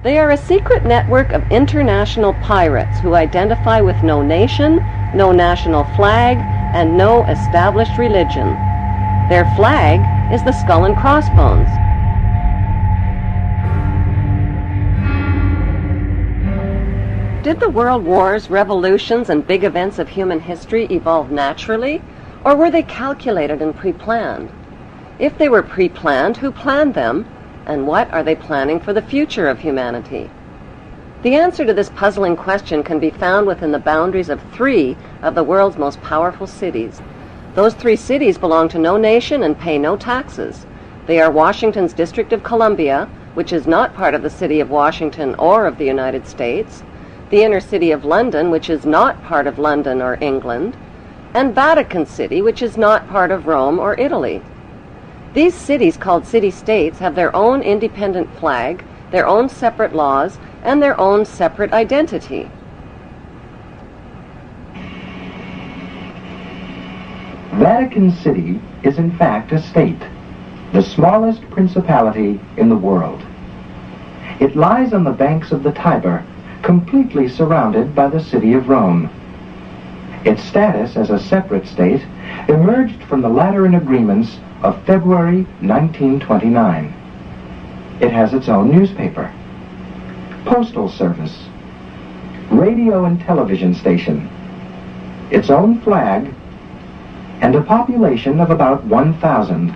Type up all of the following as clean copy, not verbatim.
They are a secret network of international pirates who identify with no nation, no national flag, and no established religion. Their flag is the skull and crossbones. Did the world wars, revolutions, and big events of human history evolve naturally, or were they calculated and pre-planned? If they were pre-planned, who planned them, and what are they planning for the future of humanity? The answer to this puzzling question can be found within the boundaries of 3 of the world's most powerful cities. Those 3 cities belong to no nation and pay no taxes. They are Washington's District of Columbia, which is not part of the city of Washington or of the United States, the inner city of London, which is not part of London or England, and Vatican City, which is not part of Rome or Italy. These cities, called city-states, have their own independent flag, their own separate laws, and their own separate identity. Vatican City is in fact a state, the smallest principality in the world. It lies on the banks of the Tiber, completely surrounded by the city of Rome. Its status as a separate state emerged from the Lateran Agreements of February 1929. It has its own newspaper, postal service, radio and television station, its own flag, and a population of about 1,000.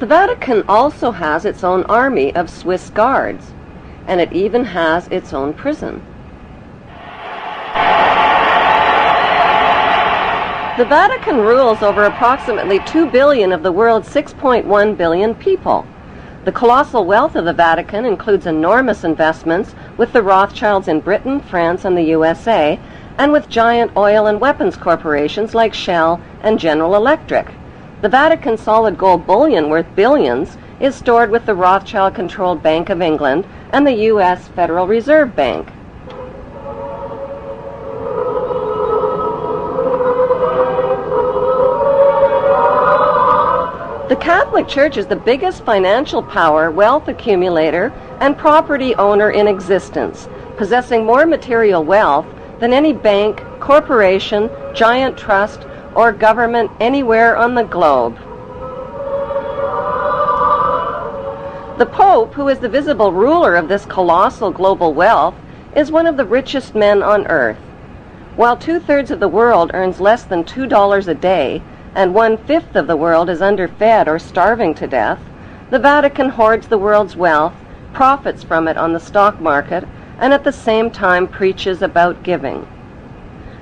The Vatican also has its own army of Swiss guards, and it even has its own prison. The Vatican rules over approximately 2 billion of the world's 6.1 billion people. The colossal wealth of the Vatican includes enormous investments with the Rothschilds in Britain, France, and the USA, and with giant oil and weapons corporations like Shell and General Electric. The Vatican solid gold bullion worth billions is stored with the Rothschild-controlled Bank of England and the U.S. Federal Reserve Bank. The Catholic Church is the biggest financial power, wealth accumulator, and property owner in existence, possessing more material wealth than any bank, corporation, giant trust, or government anywhere on the globe. The Pope, who is the visible ruler of this colossal global wealth, is one of the richest men on earth. While 2/3 of the world earns less than $2 a day, and 1/5 of the world is underfed or starving to death, the Vatican hoards the world's wealth, profits from it on the stock market, and at the same time preaches about giving.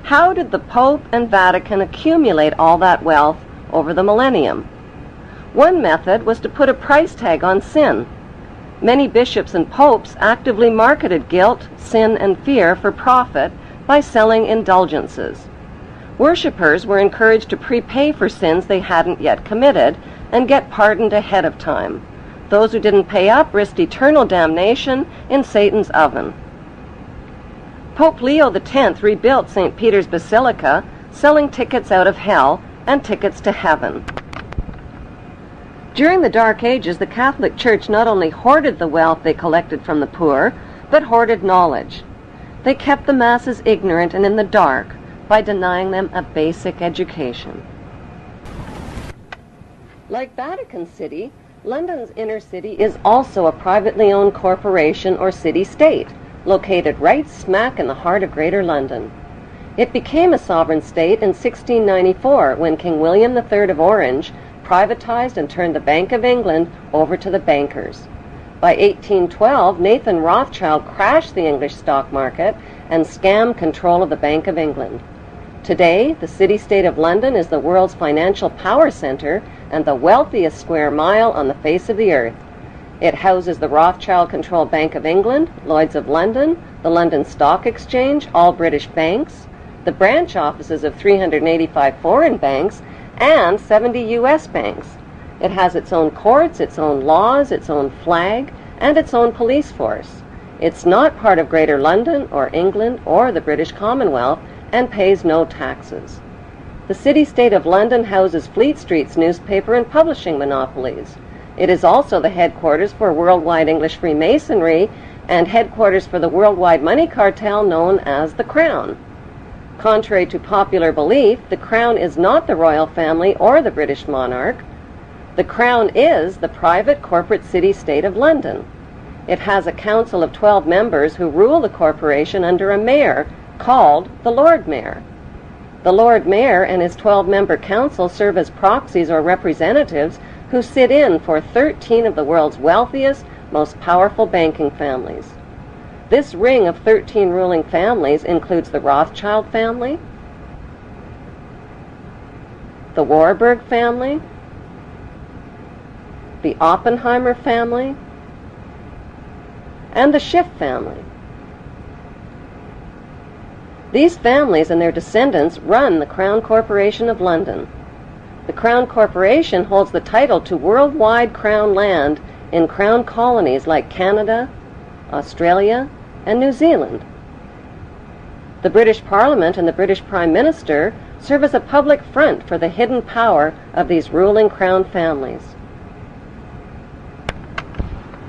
How did the Pope and Vatican accumulate all that wealth over the millennium? One method was to put a price tag on sin. Many bishops and popes actively marketed guilt, sin, and fear for profit by selling indulgences. Worshippers were encouraged to prepay for sins they hadn't yet committed and get pardoned ahead of time. Those who didn't pay up risked eternal damnation in Satan's oven. Pope Leo X rebuilt St. Peter's Basilica, selling tickets out of hell and tickets to heaven. During the Dark Ages, the Catholic Church not only hoarded the wealth they collected from the poor, but hoarded knowledge. They kept the masses ignorant and in the dark by denying them a basic education. Like Vatican City, London's inner city is also a privately owned corporation or city-state, located right smack in the heart of Greater London. It became a sovereign state in 1694 when King William III of Orange privatized and turned the Bank of England over to the bankers. By 1812, Nathan Rothschild crashed the English stock market and scammed control of the Bank of England. Today, the city-state of London is the world's financial power center and the wealthiest square mile on the face of the earth. It houses the Rothschild-controlled Bank of England, Lloyd's of London, the London Stock Exchange, all British banks, the branch offices of 385 foreign banks, and 70 U.S. banks. It has its own courts, its own laws, its own flag, and its own police force. It's not part of Greater London or England or the British Commonwealth and pays no taxes. The city-state of London houses Fleet Street's newspaper and publishing monopolies. It is also the headquarters for worldwide English Freemasonry and headquarters for the worldwide money cartel known as the Crown. Contrary to popular belief, the Crown is not the royal family or the British monarch. The Crown is the private corporate city-state of London. It has a council of 12 members who rule the corporation under a mayor called the Lord Mayor. The Lord Mayor and his 12-member council serve as proxies or representatives who sit in for 13 of the world's wealthiest, most powerful banking families. This ring of 13 ruling families includes the Rothschild family, the Warburg family, the Oppenheimer family, and the Schiff family. These families and their descendants run the Crown Corporation of London. The Crown Corporation holds the title to worldwide Crown land in Crown colonies like Canada, Australia, and New Zealand. The British Parliament and the British Prime Minister serve as a public front for the hidden power of these ruling Crown families.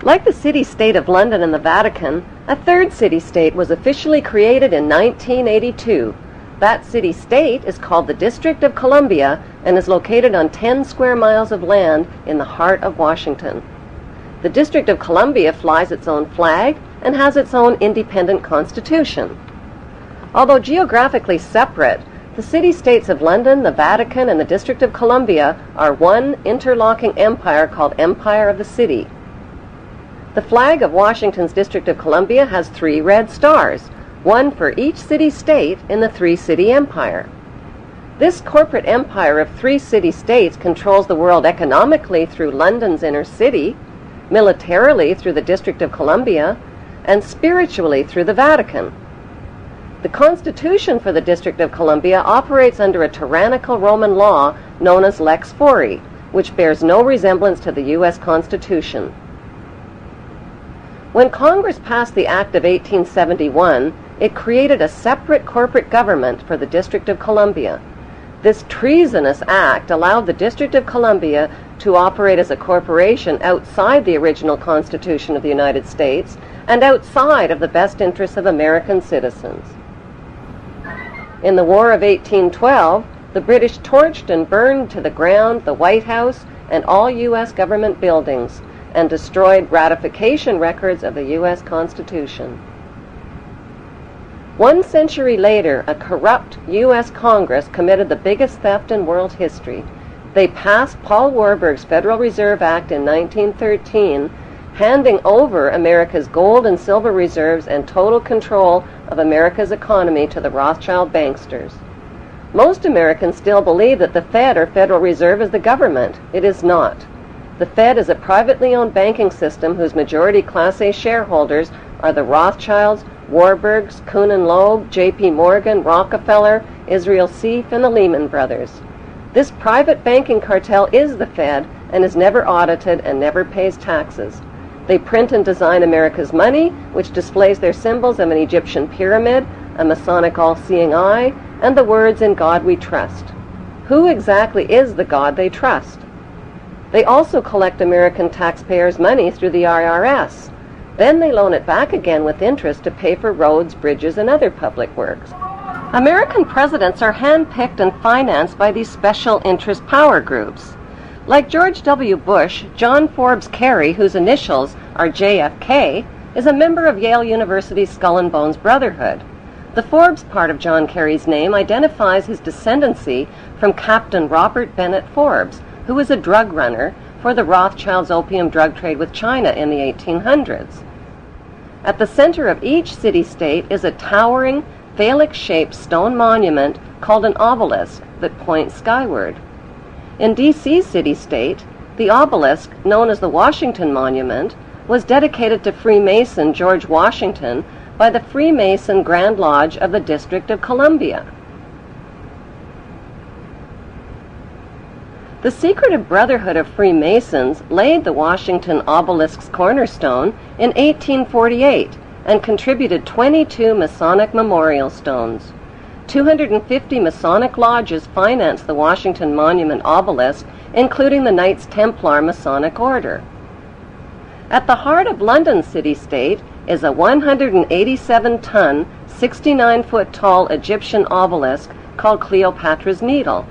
Like the city-state of London and the Vatican, a third city-state was officially created in 1982. That city-state is called the District of Columbia and is located on 10 square miles of land in the heart of Washington. The District of Columbia flies its own flag and has its own independent constitution. Although geographically separate, the city-states of London, the Vatican, and the District of Columbia are one interlocking empire called Empire of the City. The flag of Washington's District of Columbia has 3 red stars, one for each city-state in the 3-city empire. This corporate empire of 3 city-states controls the world economically through London's inner city, militarily through the District of Columbia, and spiritually through the Vatican. The Constitution for the District of Columbia operates under a tyrannical Roman law known as Lex Fori, which bears no resemblance to the U.S. Constitution. When Congress passed the Act of 1871, it created a separate corporate government for the District of Columbia. This treasonous act allowed the District of Columbia to operate as a corporation outside the original Constitution of the United States and outside of the best interests of American citizens. In the War of 1812, the British torched and burned to the ground the White House and all U.S. government buildings, and destroyed ratification records of the U.S. Constitution. 1 century later, a corrupt U.S. Congress committed the biggest theft in world history. They passed Paul Warburg's Federal Reserve Act in 1913, handing over America's gold and silver reserves and total control of America's economy to the Rothschild banksters. Most Americans still believe that the Fed or Federal Reserve is the government. It is not. The Fed is a privately owned banking system whose majority Class A shareholders are the Rothschilds, Warburgs, Kuhn and Loeb, J.P. Morgan, Rockefeller, Israel Seif, and the Lehman Brothers. This private banking cartel is the Fed and is never audited and never pays taxes. They print and design America's money, which displays their symbols of an Egyptian pyramid, a Masonic all-seeing eye, and the words "In God We Trust." Who exactly is the God they trust? They also collect American taxpayers' money through the IRS. Then they loan it back again with interest to pay for roads, bridges, and other public works. American presidents are handpicked and financed by these special interest power groups. Like George W. Bush, John Forbes Kerry, whose initials are JFK, is a member of Yale University's Skull and Bones Brotherhood. The Forbes part of John Kerry's name identifies his descendancy from Captain Robert Bennett Forbes, who was a drug runner for the Rothschilds' opium drug trade with China in the 1800s. At the center of each city-state is a towering, phallic-shaped stone monument called an obelisk that points skyward. In D.C.'s city-state, the obelisk, known as the Washington Monument, was dedicated to Freemason George Washington by the Freemason Grand Lodge of the District of Columbia. The secretive Brotherhood of Freemasons laid the Washington obelisk's cornerstone in 1848 and contributed 22 Masonic memorial stones. 250 Masonic lodges financed the Washington Monument obelisk, including the Knights Templar Masonic Order. At the heart of London city-state is a 187-ton, 69-foot-tall Egyptian obelisk called Cleopatra's Needle.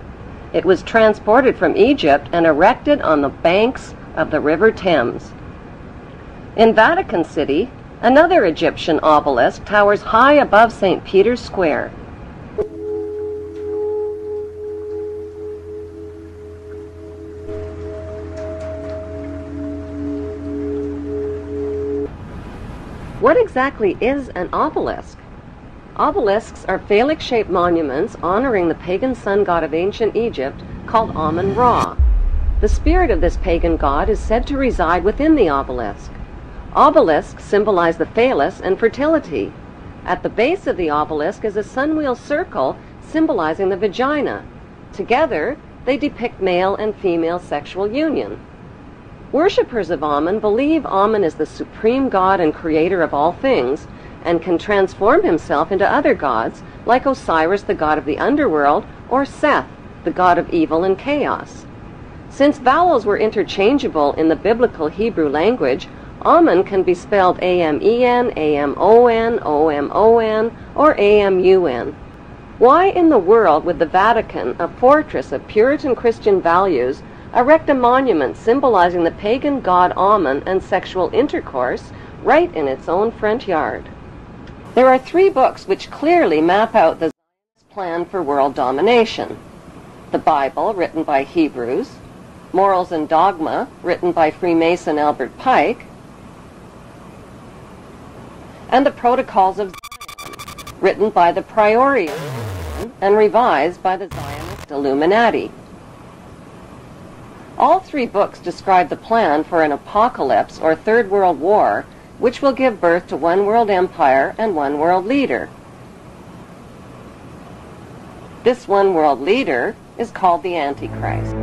It was transported from Egypt and erected on the banks of the River Thames. In Vatican City, another Egyptian obelisk towers high above St. Peter's Square. What exactly is an obelisk? Obelisks are phallic-shaped monuments honoring the pagan sun god of ancient Egypt called Amun-Ra. The spirit of this pagan god is said to reside within the obelisk. Obelisks symbolize the phallus and fertility. At the base of the obelisk is a sunwheel circle symbolizing the vagina. Together, they depict male and female sexual union. Worshippers of Amun believe Amun is the supreme god and creator of all things, and can transform himself into other gods, like Osiris, the god of the underworld, or Seth, the god of evil and chaos. Since vowels were interchangeable in the biblical Hebrew language, Amun can be spelled A-M-E-N, A-M-O-N, O-M-O-N, or A-M-U-N. Why in the world would the Vatican, a fortress of Puritan Christian values, erect a monument symbolizing the pagan god Amun and sexual intercourse right in its own front yard? There are 3 books which clearly map out the Zionist plan for world domination. The Bible, written by Hebrews, Morals and Dogma, written by Freemason Albert Pike, and the Protocols of Zion, written by the Priori and revised by the Zionist Illuminati. All 3 books describe the plan for an apocalypse or Third World War, which will give birth to one world empire and one world leader. This one world leader is called the Antichrist.